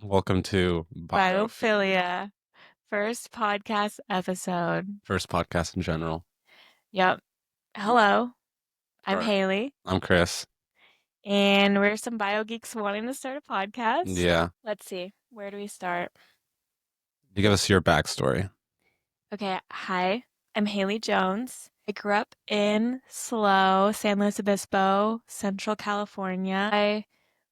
Welcome to Biophilia, first podcast episode. first podcast in general. Yep. Hello, All I'm right. Haley, I'm Chris. and we're some bio geeks wanting to start a podcast. Yeah. Let's see, where do we start? You give us your backstory. Okay, hi, I'm Haley Jones. I grew up in SLO, San Luis Obispo, Central California. I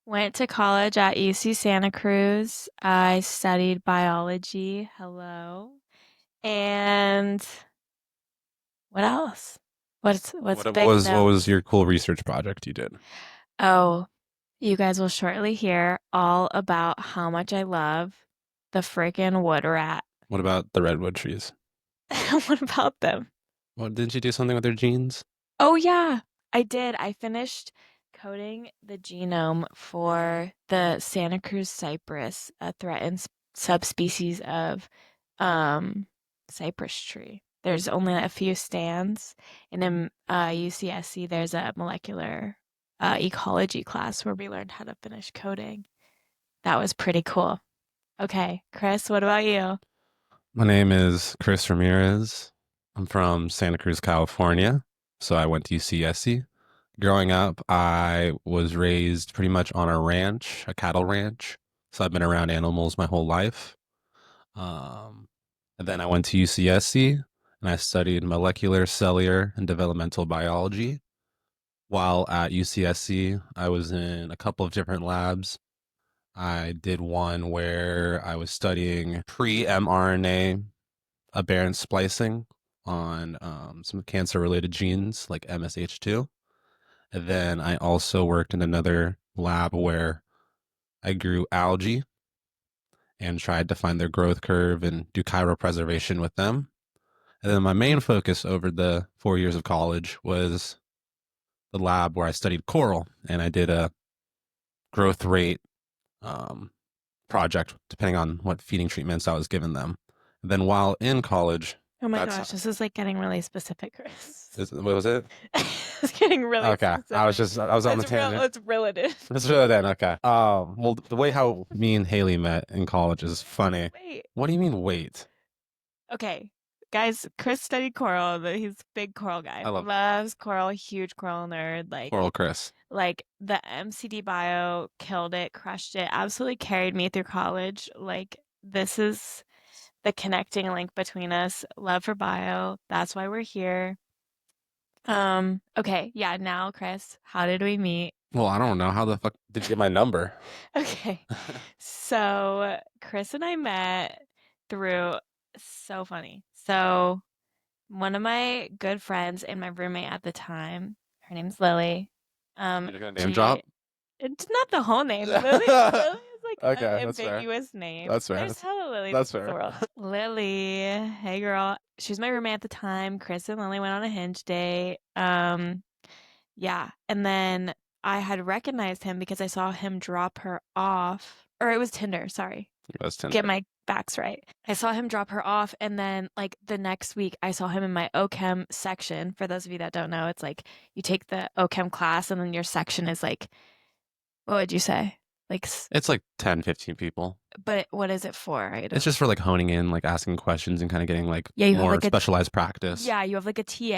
went to college at UC Santa Cruz. I studied biology. Hello. And what else? What's What big was what though? was your cool research project you did? Oh, you guys will shortly hear all about how much I love the freaking wood rat. What about the redwood trees? What about them? What didn't you do something with their genes? Oh yeah, I did. I finished coding the genome for the Santa Cruz cypress, a threatened subspecies of um cypress tree. There's only a few stands, and in UCSC there's a molecular ecology class where we learned how to finish coding. That was pretty cool. Okay, Chris, what about you? My name is Chris Ramirez. I'm from Santa Cruz, California. So I went to UCSC. Growing up, I was raised pretty much on a ranch, a cattle ranch. So I've been around animals my whole life. Um, and then I went to UCSC and I studied molecular, cellular, and developmental biology. While at UCSC, I was in a couple of different labs. I did one where I was studying pre-mRNA aberrant splicing on some cancer-related genes like MSH2. And then I also worked in another lab where I grew algae and tried to find their growth curve and do cryopreservation with them. And then my main focus over the 4 years of college was the lab where I studied coral and I did a growth rate um, project depending on what feeding treatments I was giving them. And then while in college, Oh my that's gosh, this is like getting really specific, Chris. what was it? It's getting really Okay, specific. I was on the Let's real tangent. let's reel it in. Let's do it then. Okay. Well, the way how me and Haley met in college is funny. Wait. What do you mean? Wait, Okay. Guys, Chris studied coral, but he's a big coral I guy. love Loves coral, huge coral nerd. coral, Chris. Like the MCD bio killed it, crushed it, absolutely carried me through college. Like this is the connecting link between us. Love for bio. That's why we're here. Okay, yeah, now Chris, how did we meet? Well, I don't know how the fuck did you get my number. Okay. So Chris and I met through so funny. So one of my good friends and my roommate at the time, her name's Lily. You're gonna name She drop. it's not the whole name. Lily is like an Okay, that's fair. ambiguous name. That's fair. There's hella Lilies That's in the fair. world. Lily, hey girl. She was my roommate at the time. Chris and Lily went on a hinge date. Yeah. And then I had recognized him because I saw him drop her off. Or it was Tinder, sorry. That's Get Tinder. my facts right. I saw him drop her off, and then like the next week I saw him in my OChem section. For those of you that don't know, it's like you take the OChem class and then your section is like, what would you say? Like, It's like 10, 15 people. but what is it for? I It's don't. just for like honing in, like asking questions and kind of getting like Yeah, you have more like a specialized practice. yeah, you have like a TA,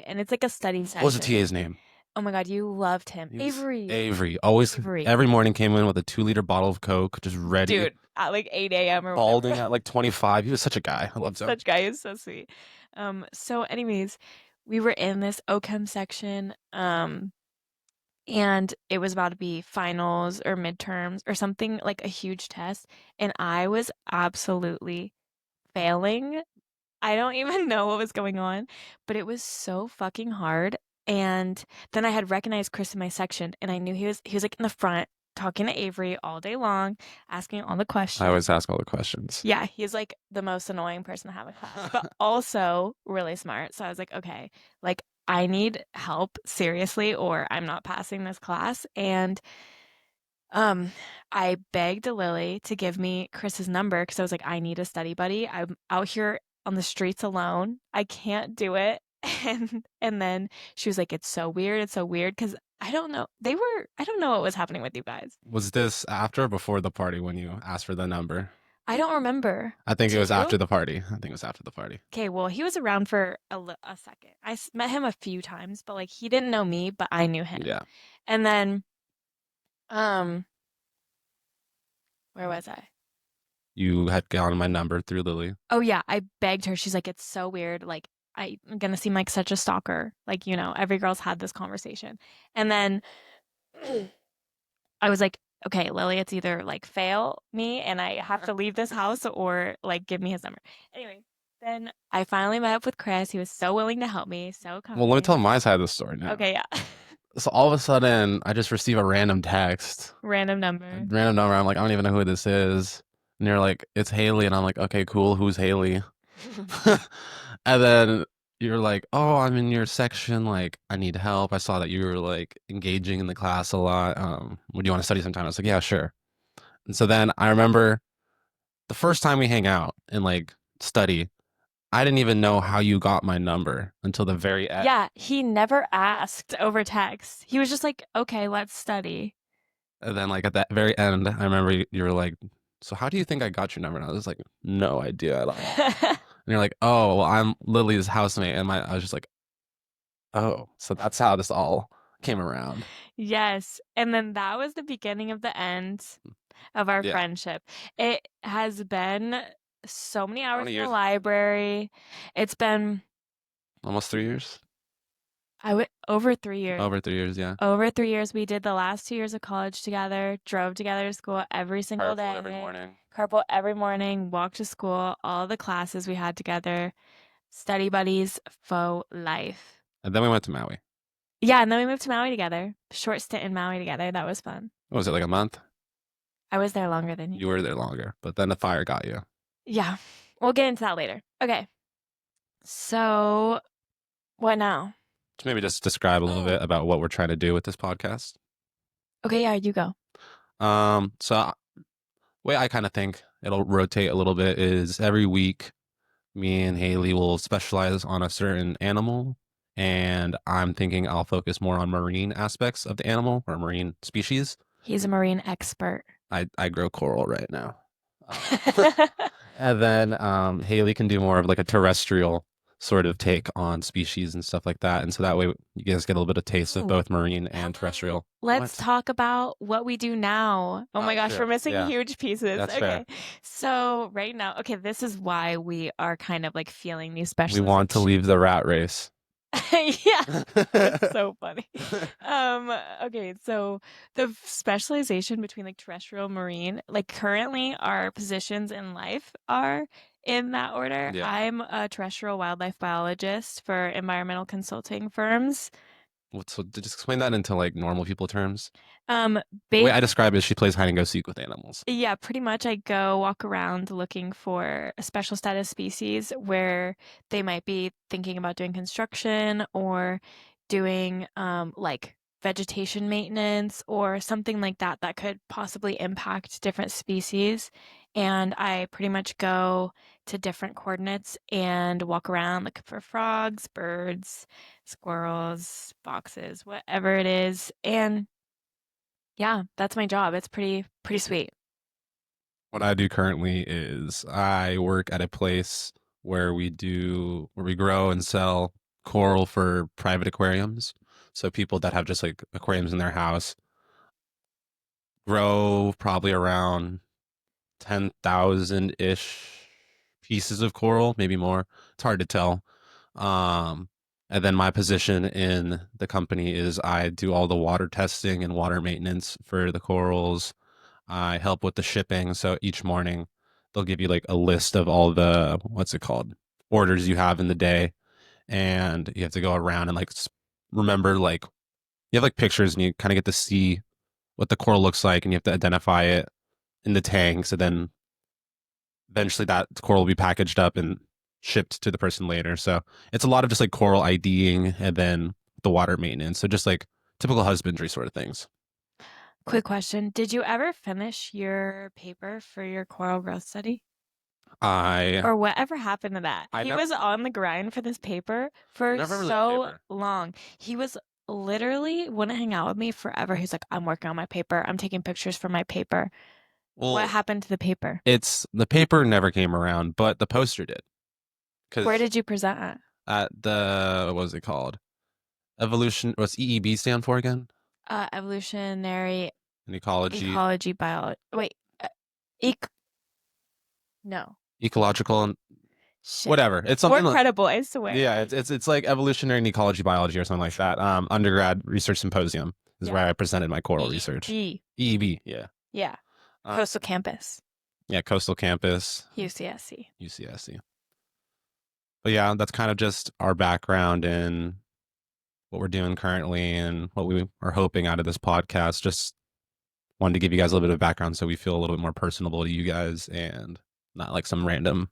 and it's like a study What was the session. TA's name? Oh my God, you loved him, He was Avery. Avery. Always Avery, every morning came in with a 2 liter bottle of Coke, just ready, dude, at like 8 a.m. or balding whatever. at like 25. He was such a guy. I loved him. Such guy is so sweet. So anyways, we were in this OChem section, and it was about to be finals or midterms or something like a huge test, and I was absolutely failing. I don't even know what was going on, but it was so fucking hard. And then I had recognized Chris in my section, and I knew he was like in the front talking to Avery all day long, asking all the I always questions. ask all the questions. Yeah, he's like the most annoying person to have in class, but also really smart. So I was like, okay, like I need help seriously, or I'm not passing this class. And um, I begged Lily to give me Chris's number because I was like, I need a study buddy. I'm out here on the streets alone. I can't do it. And then she was like, it's so weird. It's so weird because I don't know. I don't know what was happening with you guys. Was this after or before the party when you asked for the number? I don't remember. I think it Do was you? after the party. I think it was after the party. Okay, well, he was around for a second. Met him a few times, but like he didn't know me, but I knew him. Yeah. And then, um, where was I? You had gotten my number through Lily. Oh yeah, I begged her. She's like, it's so weird. Like I'm gonna seem like such a stalker. Like, every girl's had this conversation. And then I was like, okay, Lily, it's either like fail me and I have to leave this house or like give me his number. Anyway, then I finally met up with Chris. He was so willing to help me, so Well, let me tell accommodating. my side of the story now. Okay, yeah. So all of a sudden, I just receive a random text, Random a number. random number. I'm like, I don't even know who this is. And you're like, it's Haley. And I'm like, okay, cool. Who's Haley? And then you're like, oh, I'm in your section. Like, I need help. I saw that you were like engaging in the class a lot. Would you want to study sometime? I was like, yeah, sure. And so then I remember the first time we hang out and like study, I didn't even know how you got my number until the very end. Yeah, he never asked over text. He was just like, okay, let's study. And then like at that very end, I remember you were like, so how do you think I got your number? And I was like, no idea at all. And you're like, oh, well, I'm Lily's housemate. And I was just like, oh, so that's how this all came around. Yes. And then that was the beginning of the end of our Yeah. friendship. It has been so many How hours many in the years? library. It's been Almost 3 years? over 3 years. Over 3 years, yeah. Over 3 years. We did the last 2 years of college together, drove together to school every single Carpool every day, morning. carpool every morning, walked to school, all the classes we had together, study buddies for life. And then we went to Maui. Yeah, and then we moved to Maui together. Short stint in Maui together. That was fun. What was it, like a month? I was there longer than you. You were there longer, but then the fire got you. Yeah, we'll get into that later. Okay, so what now? So maybe just describe a little bit about what we're trying to do with this podcast. Okay, yeah, you go. So way I kind of think it'll rotate a little bit is every week me and Haley will specialize on a certain animal, and I'm thinking I'll focus more on marine aspects of the animal or marine species. He's a marine expert. I grow coral right now. Um, and then Haley can do more of like a terrestrial sort of take on species and stuff like that. And so that way you guys get a little bit of taste of Ooh, both marine and terrestrial. let's What? talk about what we do now. Oh my Oh, gosh, we're true. missing Yeah, huge pieces. that's fair. Okay, so right now, okay, this is why we are kind of like feeling these We want to specializations. leave the rat race. Yeah, that's so funny. Okay, so the specialization between like terrestrial, marine, like currently our positions in life are in that order. Yeah. I'm a terrestrial wildlife biologist for environmental consulting firms. So to just explain that into like normal people terms. Um, The way I basic, describe it is she plays hide and go seek with animals. yeah, pretty much I go walk around looking for a special status species where they might be thinking about doing construction or doing like vegetation maintenance or something like that that could possibly impact different species. And I pretty much go to different coordinates and walk around looking for frogs, birds, squirrels, foxes, whatever it is. And yeah, that's my job. It's pretty sweet. What I do currently is I work at a place where we grow and sell coral for private aquariums. So people that have just like aquariums in their house grow probably around 10,000 ish pieces of coral, maybe more. It's hard to tell. Um, and then my position in the company is I do all the water testing and water maintenance for the corals. I help with the shipping. So each morning they'll give you like a list of all the, what's it called, orders you have in the day. And you have to go around and like remember, like, you have like pictures and you kind of get to see what the coral looks like and you have to identify it in the tanks. And then eventually that coral will be packaged up and shipped to the person later. So it's a lot of just like coral IDing and then the water maintenance. So just like typical husbandry sort of things. Quick question. Did you ever finish your paper for your coral growth study? I Or whatever happened to that? I He never was on the grind for this paper for never really had so paper. long. He was literally wouldn't hang out with me forever. He's like, I'm working on my paper. I'm taking pictures for my paper. What Well, happened to the paper? it's the paper never came around, but the poster did. Where Because did you present at? at the, what was it called? Evolution, what's EEB stand for again? Evolutionary In ecology, ecology biology. Wait, ec no. ecological, and Shit. whatever. It's More something like, credible, I swear. yeah, it's like evolutionary and ecology biology or something like that. Undergrad research symposium is Yeah. where I presented my coral research. EB. EEB, yeah. Yeah. Uh, Coastal Campus. yeah, Coastal Campus, UCSC. UCSC. But yeah, that's kind of just our background in what we're doing currently and what we are hoping out of this podcast. Just wanted to give you guys a little bit of background so we feel a little bit more personable to you guys and not like some random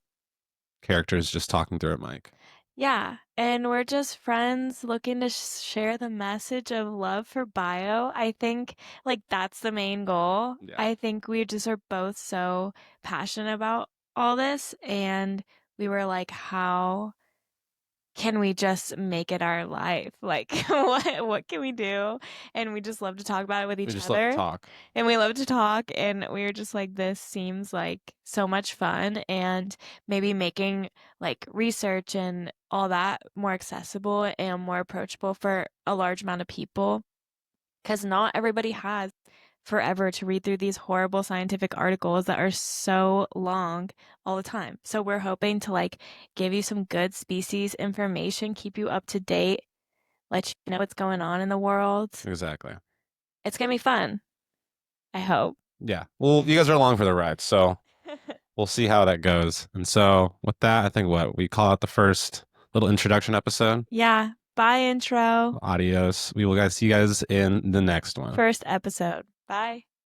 characters just talking through a mic. Yeah, and we're just friends looking to share the message of love for bio. I think like that's the main goal. Yeah, I think we just are both so passionate about all this, and we were like, how can we just make it our life? Like what can we do? And we just love to talk about it with we each just love to other. talk. And we love to talk, and we were just like, this seems like so much fun, and maybe making like research and all that more accessible and more approachable for a large amount of people. Because not everybody has forever to read through these horrible scientific articles that are so long all the time. So we're hoping to like give you some good species information, keep you up to date, let you know what's going on in the world. Exactly. It's gonna be fun, I hope. Yeah. Well, you guys are along for the ride, so we'll see how that goes. And so with that, I think what we call it the first little introduction episode. Yeah. Bye, intro. Adios. We will guys see you guys in the next one. First episode. Bye.